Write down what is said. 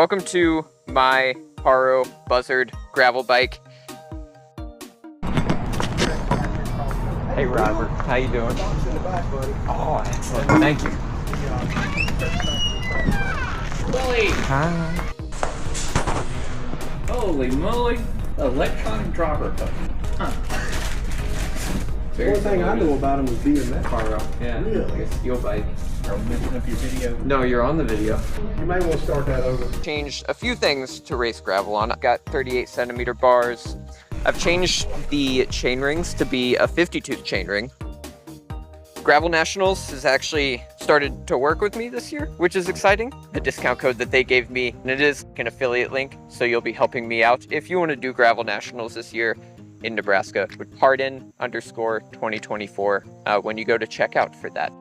Welcome to my Haro Buzzard gravel bike. Hey Robert, how you doing? Oh, excellent. Thank you. Willie! Hi. Holy moly! Electronic dropper puppy. Huh. The only thing I know about him was BMX. Haro. Yeah. Really? Like a steel bike. Are we messing up your video? No, you're on the video. You may want to start that over. Changed a few things to race gravel on. I've got 38 centimeter bars. I've changed the chain rings to be a 50-tooth chain ring. Gravel Nationals has actually started to work with me this year, which is exciting. The discount code that they gave me, and it is an affiliate link, so you'll be helping me out if you want to do Gravel Nationals this year in Nebraska. Pardon_2024 when you go to check out for that.